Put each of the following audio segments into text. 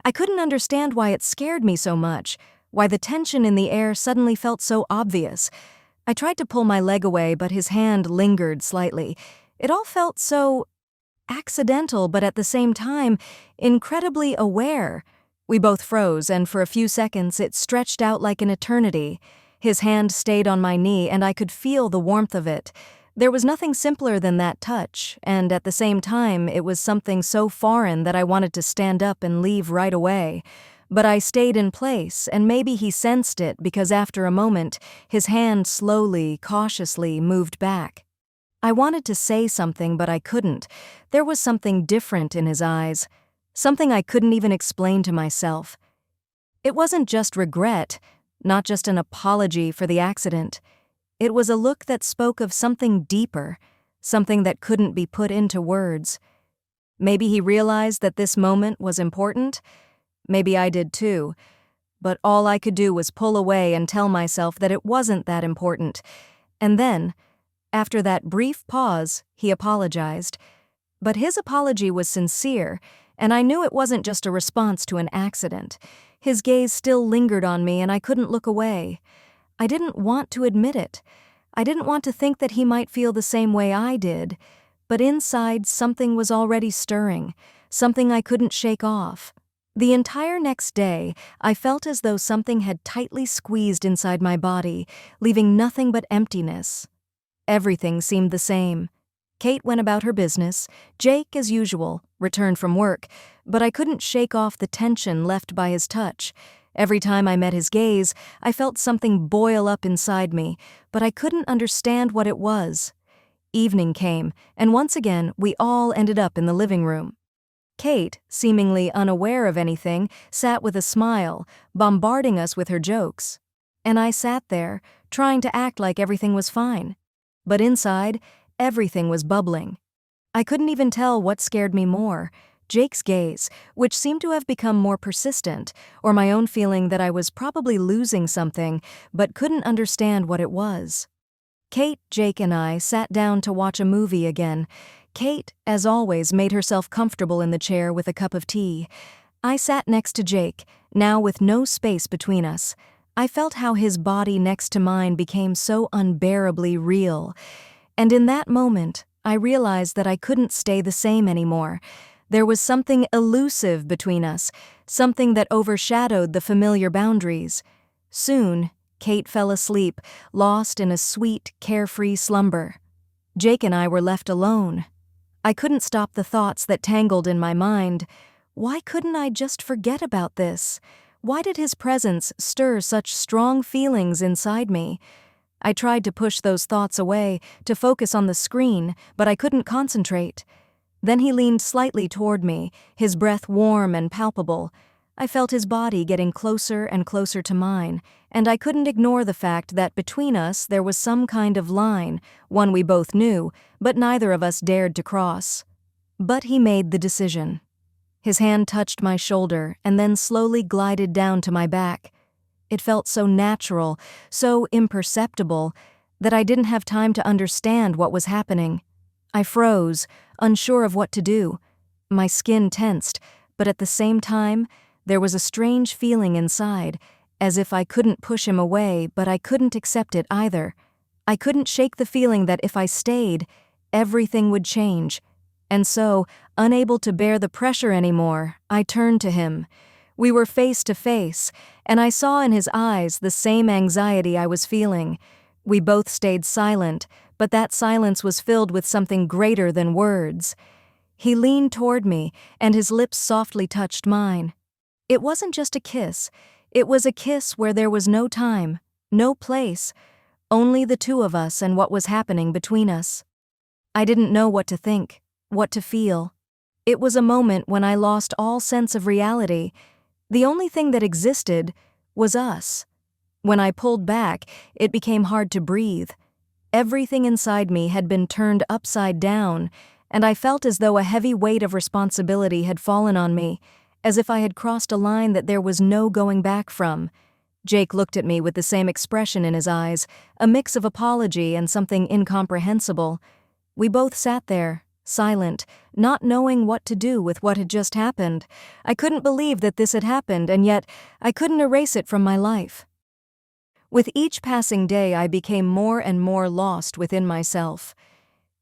I couldn't understand why it scared me so much, why the tension in the air suddenly felt so obvious. I tried to pull my leg away, but his hand lingered slightly. It all felt so accidental, but at the same time, incredibly aware. We both froze, and for a few seconds it stretched out like an eternity. His hand stayed on my knee, and I could feel the warmth of it. There was nothing simpler than that touch, and at the same time, it was something so foreign that I wanted to stand up and leave right away. But I stayed in place, and maybe he sensed it because after a moment, his hand slowly, cautiously moved back. I wanted to say something, but I couldn't. There was something different in his eyes, something I couldn't even explain to myself. It wasn't just regret, not just an apology for the accident. It was a look that spoke of something deeper, something that couldn't be put into words. Maybe he realized that this moment was important. Maybe I did too. But all I could do was pull away and tell myself that it wasn't that important. And then, after that brief pause, he apologized. But his apology was sincere, and I knew it wasn't just a response to an accident. His gaze still lingered on me, and I couldn't look away. I didn't want to admit it. I didn't want to think that he might feel the same way I did. But inside, something was already stirring, something I couldn't shake off. The entire next day, I felt as though something had tightly squeezed inside my body, leaving nothing but emptiness. Everything seemed the same. Kate went about her business. Jake, as usual, returned from work, but I couldn't shake off the tension left by his touch. Every time I met his gaze, I felt something boil up inside me, but I couldn't understand what it was. Evening came, and once again, we all ended up in the living room. Kate, seemingly unaware of anything, sat with a smile, bombarding us with her jokes. And I sat there, trying to act like everything was fine. But inside, everything was bubbling. I couldn't even tell what scared me more, Jake's gaze, which seemed to have become more persistent, or my own feeling that I was probably losing something, but couldn't understand what it was. Kate, Jake, and I sat down to watch a movie again. Kate, as always, made herself comfortable in the chair with a cup of tea. I sat next to Jake, now with no space between us. I felt how his body next to mine became so unbearably real. And in that moment, I realized that I couldn't stay the same anymore. There was something elusive between us, something that overshadowed the familiar boundaries. Soon, Kate fell asleep, lost in a sweet, carefree slumber. Jake and I were left alone. I couldn't stop the thoughts that tangled in my mind. Why couldn't I just forget about this? Why did his presence stir such strong feelings inside me? I tried to push those thoughts away, to focus on the screen, but I couldn't concentrate. Then he leaned slightly toward me, his breath warm and palpable. I felt his body getting closer and closer to mine, and I couldn't ignore the fact that between us there was some kind of line, one we both knew, but neither of us dared to cross. But he made the decision. His hand touched my shoulder and then slowly glided down to my back. It felt so natural, so imperceptible, that I didn't have time to understand what was happening. I froze, unsure of what to do. My skin tensed, but at the same time, there was a strange feeling inside, as if I couldn't push him away, but I couldn't accept it either. I couldn't shake the feeling that if I stayed, everything would change. And so, unable to bear the pressure anymore, I turned to him. We were face to face, and I saw in his eyes the same anxiety I was feeling. We both stayed silent, but that silence was filled with something greater than words. He leaned toward me, and his lips softly touched mine. It wasn't just a kiss. It was a kiss where there was no time, no place, only the two of us and what was happening between us. I didn't know what to think, what to feel. It was a moment when I lost all sense of reality. The only thing that existed was us. When I pulled back, it became hard to breathe. Everything inside me had been turned upside down, and I felt as though a heavy weight of responsibility had fallen on me, as if I had crossed a line that there was no going back from. Jake looked at me with the same expression in his eyes, a mix of apology and something incomprehensible. We both sat there, silent, not knowing what to do with what had just happened. I couldn't believe that this had happened, and yet I couldn't erase it from my life. With each passing day, I became more and more lost within myself.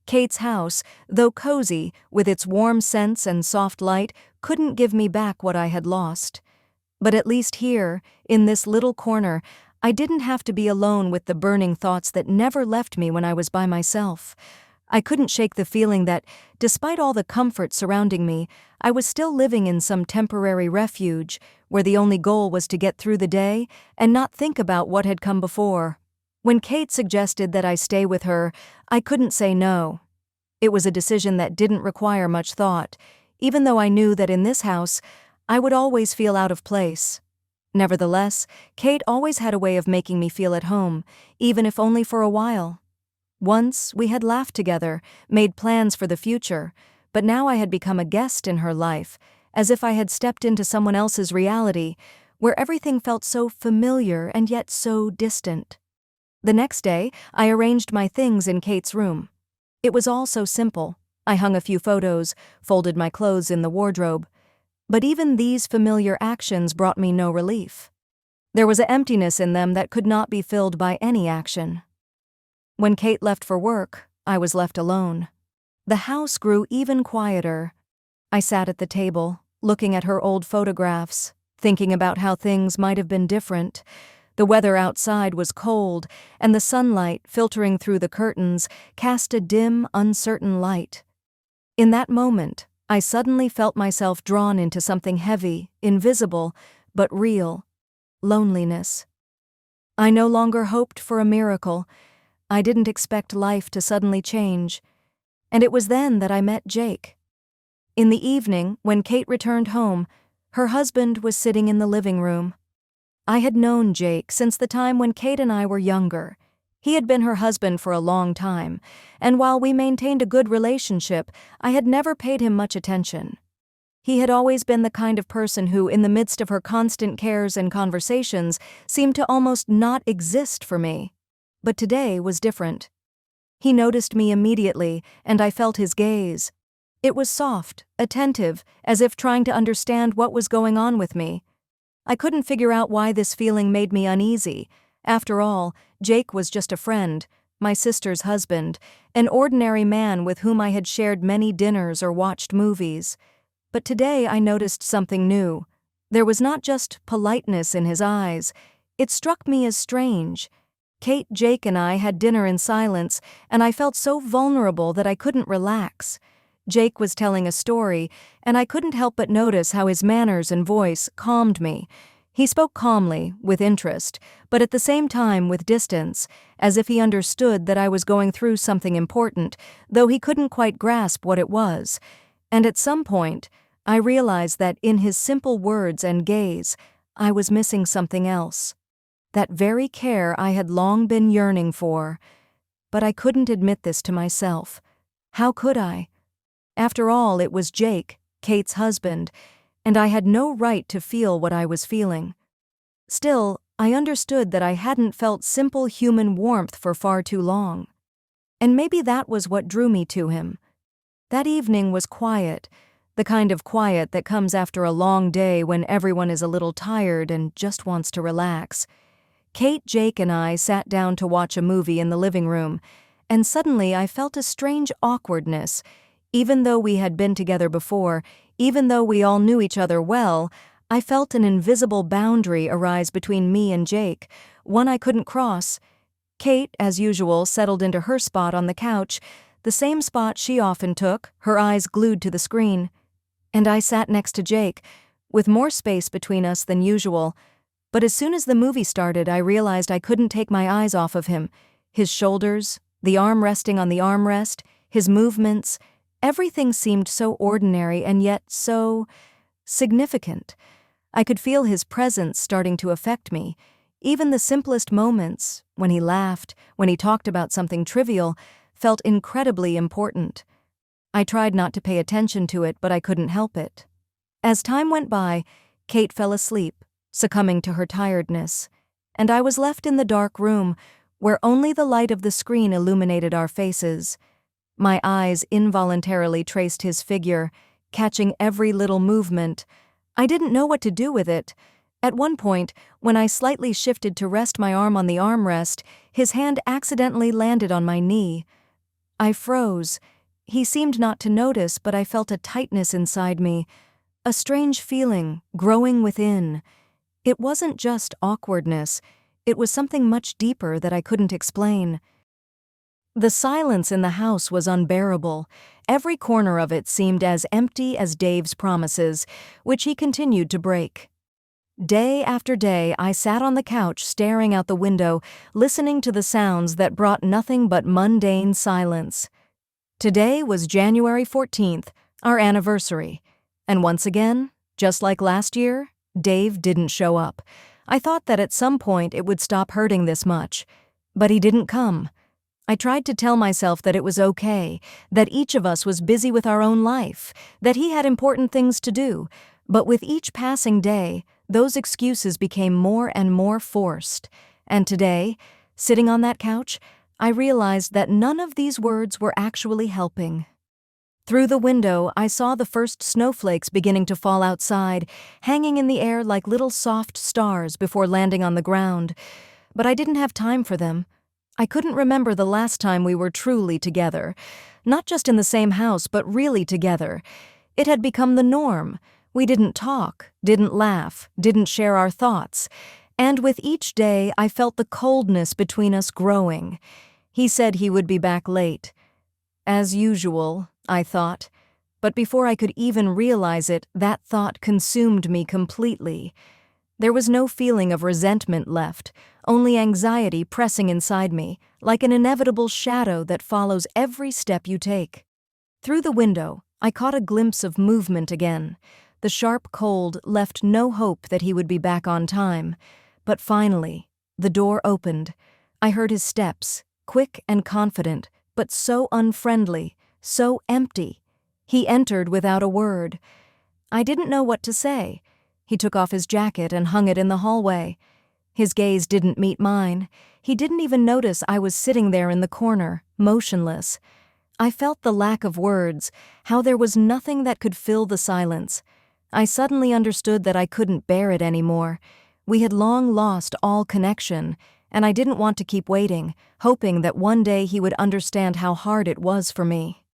Kate's house, though cozy, with its warm scents and soft light, couldn't give me back what I had lost. But at least here, in this little corner, I didn't have to be alone with the burning thoughts that never left me when I was by myself. I couldn't shake the feeling that, despite all the comfort surrounding me, I was still living in some temporary refuge, where the only goal was to get through the day and not think about what had come before. When Kate suggested that I stay with her, I couldn't say no. It was a decision that didn't require much thought, even though I knew that in this house, I would always feel out of place. Nevertheless, Kate always had a way of making me feel at home, even if only for a while. Once, we had laughed together, made plans for the future, but now I had become a guest in her life, as if I had stepped into someone else's reality, where everything felt so familiar and yet so distant. The next day, I arranged my things in Kate's room. It was all so simple. I hung a few photos, folded my clothes in the wardrobe. But even these familiar actions brought me no relief. There was an emptiness in them that could not be filled by any action. When Kate left for work, I was left alone. The house grew even quieter. I sat at the table, looking at her old photographs, thinking about how things might have been different. The weather outside was cold, and the sunlight, filtering through the curtains, cast a dim, uncertain light. In that moment, I suddenly felt myself drawn into something heavy, invisible, but real: loneliness. I no longer hoped for a miracle. I didn't expect life to suddenly change. And it was then that I met Jake. In the evening, when Kate returned home, her husband was sitting in the living room. I had known Jake since the time when Kate and I were younger. He had been her husband for a long time, and while we maintained a good relationship, I had never paid him much attention. He had always been the kind of person who, in the midst of her constant cares and conversations, seemed to almost not exist for me. But today was different. He noticed me immediately, and I felt his gaze. It was soft, attentive, as if trying to understand what was going on with me. I couldn't figure out why this feeling made me uneasy. After all, Jake was just a friend, my sister's husband, an ordinary man with whom I had shared many dinners or watched movies. But today I noticed something new. There was not just politeness in his eyes. It struck me as strange. Kate, Jake, and I had dinner in silence, and I felt so vulnerable that I couldn't relax. Jake was telling a story, and I couldn't help but notice how his manners and voice calmed me. He spoke calmly, with interest, but at the same time with distance, as if he understood that I was going through something important, though he couldn't quite grasp what it was. And at some point, I realized that in his simple words and gaze, I was missing something else. That very care I had long been yearning for. But I couldn't admit this to myself. How could I? After all, it was Jake, Kate's husband, and I had no right to feel what I was feeling. Still, I understood that I hadn't felt simple human warmth for far too long. And maybe that was what drew me to him. That evening was quiet, the kind of quiet that comes after a long day when everyone is a little tired and just wants to relax. Kate, Jake, and I sat down to watch a movie in the living room, and suddenly I felt a strange awkwardness. Even though we had been together before, even though we all knew each other well, I felt an invisible boundary arise between me and Jake, one I couldn't cross. Kate, as usual, settled into her spot on the couch, the same spot she often took, her eyes glued to the screen. And I sat next to Jake, with more space between us than usual. But as soon as the movie started, I realized I couldn't take my eyes off of him. His shoulders, the arm resting on the armrest, his movements, everything seemed so ordinary and yet so significant. I could feel his presence starting to affect me. Even the simplest moments, when he laughed, when he talked about something trivial, felt incredibly important. I tried not to pay attention to it, but I couldn't help it. As time went by, Kate fell asleep, succumbing to her tiredness, and I was left in the dark room, where only the light of the screen illuminated our faces. My eyes involuntarily traced his figure, catching every little movement. I didn't know what to do with it. At one point, when I slightly shifted to rest my arm on the armrest, his hand accidentally landed on my knee. I froze. He seemed not to notice, but I felt a tightness inside me, a strange feeling growing within. It wasn't just awkwardness, it was something much deeper that I couldn't explain. The silence in the house was unbearable. Every corner of it seemed as empty as Dave's promises, which he continued to break. Day after day, I sat on the couch staring out the window, listening to the sounds that brought nothing but mundane silence. Today was January 14th, our anniversary. And once again, just like last year, Dave didn't show up. I thought that at some point it would stop hurting this much. But he didn't come. I tried to tell myself that it was okay, that each of us was busy with our own life, that he had important things to do. But with each passing day, those excuses became more and more forced. And today, sitting on that couch, I realized that none of these words were actually helping. Through the window, I saw the first snowflakes beginning to fall outside, hanging in the air like little soft stars before landing on the ground. But I didn't have time for them. I couldn't remember the last time we were truly together. Not just in the same house, but really together. It had become the norm. We didn't talk, didn't laugh, didn't share our thoughts. And with each day, I felt the coldness between us growing. He said he would be back late. As usual, I thought. But before I could even realize it, that thought consumed me completely. There was no feeling of resentment left, only anxiety pressing inside me, like an inevitable shadow that follows every step you take. Through the window, I caught a glimpse of movement again. The sharp cold left no hope that he would be back on time. But finally, the door opened. I heard his steps, quick and confident, but so unfriendly, so empty. He entered without a word. I didn't know what to say. He took off his jacket and hung it in the hallway. His gaze didn't meet mine. He didn't even notice I was sitting there in the corner, motionless. I felt the lack of words, how there was nothing that could fill the silence. I suddenly understood that I couldn't bear it anymore. We had long lost all connection, and I didn't want to keep waiting, hoping that one day he would understand how hard it was for me.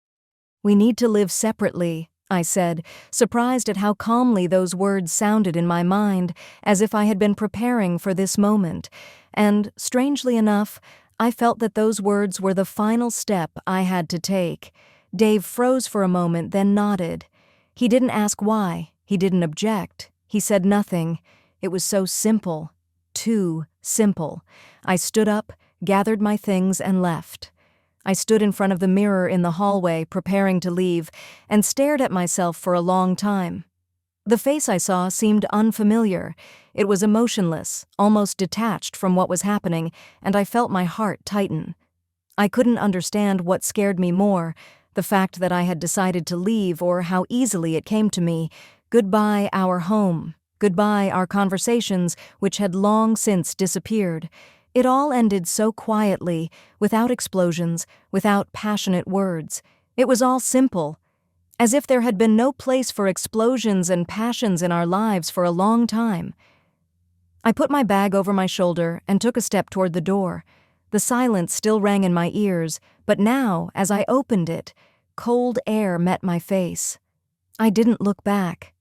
"We need to live separately," I said, surprised at how calmly those words sounded in my mind, as if I had been preparing for this moment. And, strangely enough, I felt that those words were the final step I had to take. Dave froze for a moment, then nodded. He didn't ask why. He didn't object. He said nothing. It was so simple. Too simple. I stood up, gathered my things, and left. I stood in front of the mirror in the hallway, preparing to leave, and stared at myself for a long time. The face I saw seemed unfamiliar. It was emotionless, almost detached from what was happening, and I felt my heart tighten. I couldn't understand what scared me more, the fact that I had decided to leave or how easily it came to me. Goodbye, our home. Goodbye, our conversations, which had long since disappeared. It all ended so quietly, without explosions, without passionate words. It was all simple, as if there had been no place for explosions and passions in our lives for a long time. I put my bag over my shoulder and took a step toward the door. The silence still rang in my ears, but now, as I opened it, cold air met my face. I didn't look back.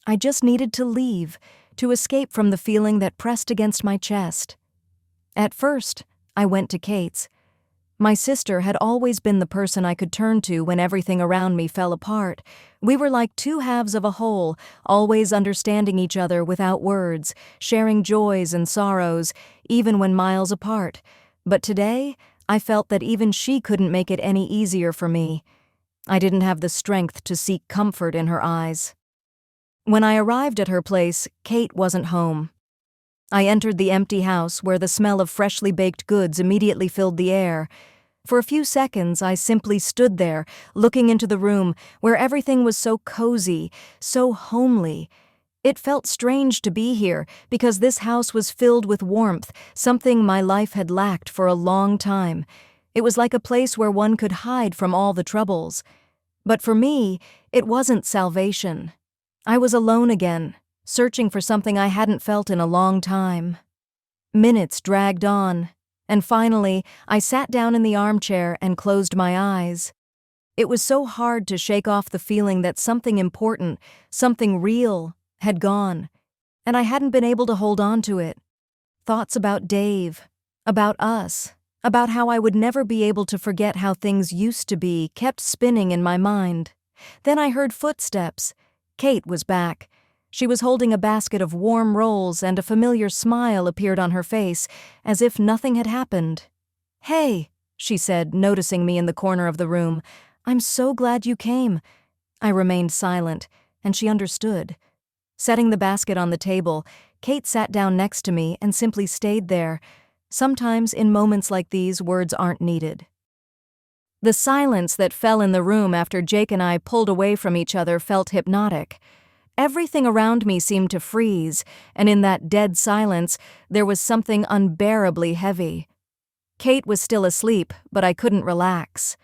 I just needed to leave, to escape from the feeling that pressed against my chest. At first, I went to Kate's. My sister had always been the person I could turn to when everything around me fell apart. We were like two halves of a whole, always understanding each other without words, sharing joys and sorrows, even when miles apart. But today, I felt that even she couldn't make it any easier for me. I didn't have the strength to seek comfort in her eyes. When I arrived at her place, Kate wasn't home. I entered the empty house where the smell of freshly baked goods immediately filled the air. For a few seconds, I simply stood there, looking into the room where everything was so cozy, so homely. It felt strange to be here because this house was filled with warmth, something my life had lacked for a long time. It was like a place where one could hide from all the troubles. But for me, it wasn't salvation. I was alone again, searching for something I hadn't felt in a long time. Minutes dragged on, and finally, I sat down in the armchair and closed my eyes. It was so hard to shake off the feeling that something important, something real, had gone, and I hadn't been able to hold on to it. Thoughts about Dave, about us, about how I would never be able to forget how things used to be kept spinning in my mind. Then I heard footsteps. Kate was back. She was holding a basket of warm rolls, and a familiar smile appeared on her face, as if nothing had happened. "Hey," she said, noticing me in the corner of the room. "I'm so glad you came." I remained silent, and she understood. Setting the basket on the table, Kate sat down next to me and simply stayed there. Sometimes in moments like these, words aren't needed. The silence that fell in the room after Jake and I pulled away from each other felt hypnotic. Everything around me seemed to freeze, and in that dead silence, there was something unbearably heavy. Kate was still asleep, but I couldn't relax.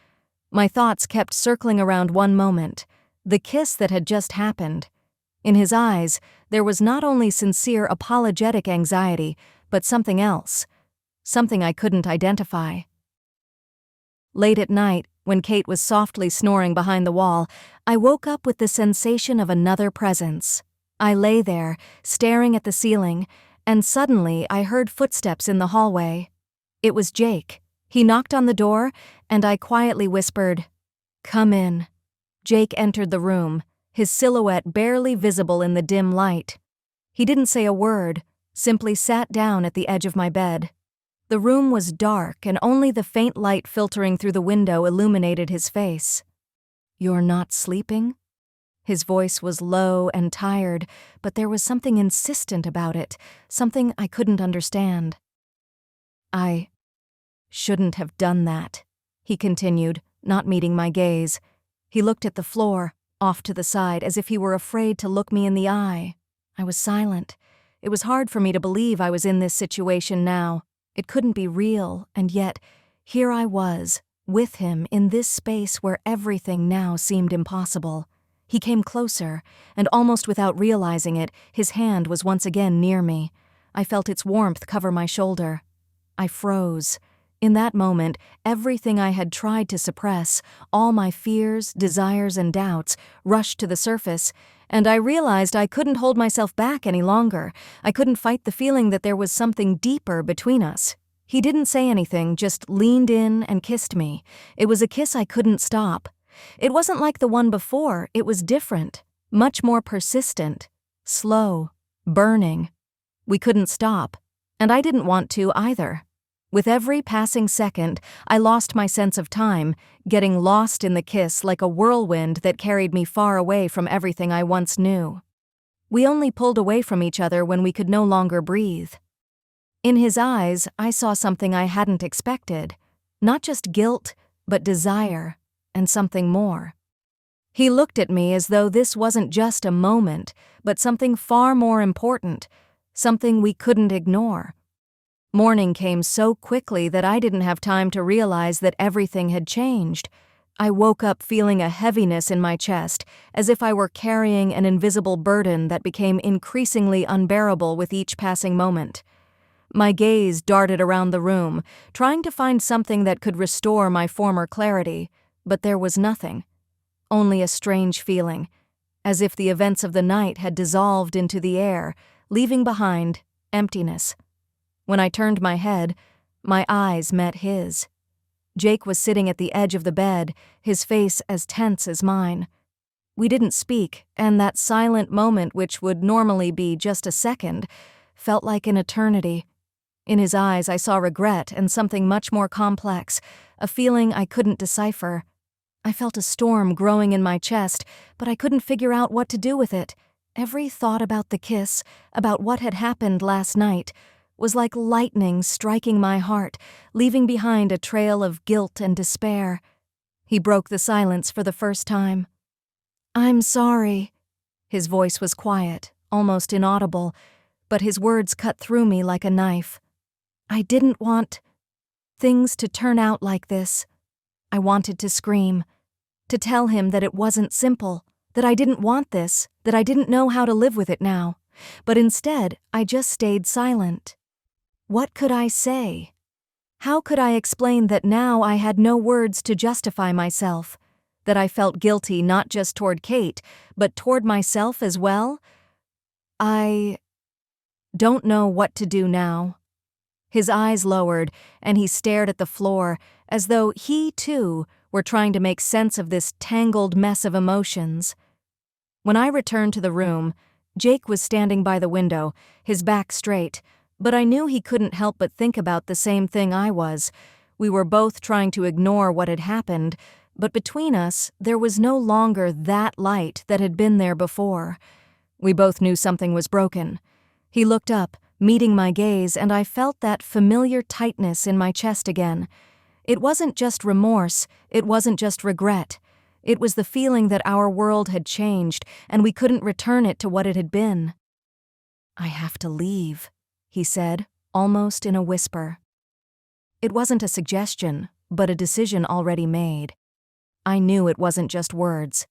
My thoughts kept circling around one moment, the kiss that had just happened. In his eyes, there was not only sincere apologetic anxiety, but something else. Something I couldn't identify. Late at night, when Kate was softly snoring behind the wall, I woke up with the sensation of another presence. I lay there, staring at the ceiling, and suddenly I heard footsteps in the hallway. It was Jake. He knocked on the door, and I quietly whispered, "Come in." Jake entered the room, his silhouette barely visible in the dim light. He didn't say a word, simply sat down at the edge of my bed. The room was dark, and only the faint light filtering through the window illuminated his face. "You're not sleeping?" His voice was low and tired, but there was something insistent about it, something I couldn't understand. "I shouldn't have done that," he continued, not meeting my gaze. He looked at the floor, off to the side, as if he were afraid to look me in the eye. I was silent. It was hard for me to believe I was in this situation now. It couldn't be real, and yet, here I was, with him in this space where everything now seemed impossible. He came closer, and almost without realizing it, his hand was once again near me. I felt its warmth cover my shoulder. I froze. In that moment, everything I had tried to suppress, all my fears, desires, and doubts, rushed to the surface, and I realized I couldn't hold myself back any longer. I couldn't fight the feeling that there was something deeper between us. He didn't say anything, just leaned in and kissed me. It was a kiss I couldn't stop. It wasn't like the one before, it was different, much more persistent, slow, burning. We couldn't stop, and I didn't want to either. With every passing second, I lost my sense of time, getting lost in the kiss like a whirlwind that carried me far away from everything I once knew. We only pulled away from each other when we could no longer breathe. In his eyes, I saw something I hadn't expected. Not just guilt, but desire, and something more. He looked at me as though this wasn't just a moment, but something far more important, something we couldn't ignore. Morning came so quickly that I didn't have time to realize that everything had changed. I woke up feeling a heaviness in my chest, as if I were carrying an invisible burden that became increasingly unbearable with each passing moment. My gaze darted around the room, trying to find something that could restore my former clarity, but there was nothing. Only a strange feeling, as if the events of the night had dissolved into the air, leaving behind emptiness. When I turned my head, my eyes met his. Jake was sitting at the edge of the bed, his face as tense as mine. We didn't speak, and that silent moment, which would normally be just a second, felt like an eternity. In his eyes, I saw regret and something much more complex, a feeling I couldn't decipher. I felt a storm growing in my chest, but I couldn't figure out what to do with it. Every thought about the kiss, about what had happened last night, was like lightning striking my heart, leaving behind a trail of guilt and despair. He broke the silence for the first time. "I'm sorry." His voice was quiet, almost inaudible, but his words cut through me like a knife. "I didn't want..." things to turn out like this. I wanted to scream, to tell him that it wasn't simple, that I didn't want this, that I didn't know how to live with it now. But instead, I just stayed silent. What could I say? How could I explain that now I had no words to justify myself? That I felt guilty not just toward Kate, but toward myself as well? I don't know what to do now. His eyes lowered, and he stared at the floor, as though he, too, were trying to make sense of this tangled mess of emotions. When I returned to the room, Jake was standing by the window, his back straight, but I knew he couldn't help but think about the same thing I was. We were both trying to ignore what had happened, but between us, there was no longer that light that had been there before. We both knew something was broken. He looked up, meeting my gaze, and I felt that familiar tightness in my chest again. It wasn't just remorse, it wasn't just regret. It was the feeling that our world had changed, and we couldn't return it to what it had been. "I have to leave," he said, almost in a whisper. It wasn't a suggestion, but a decision already made. I knew it wasn't just words.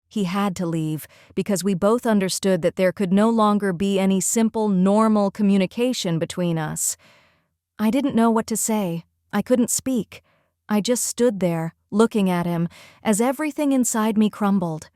He had to leave, because we both understood that there could no longer be any simple, normal communication between us. I didn't know what to say. I couldn't speak. I just stood there, looking at him, as everything inside me crumbled.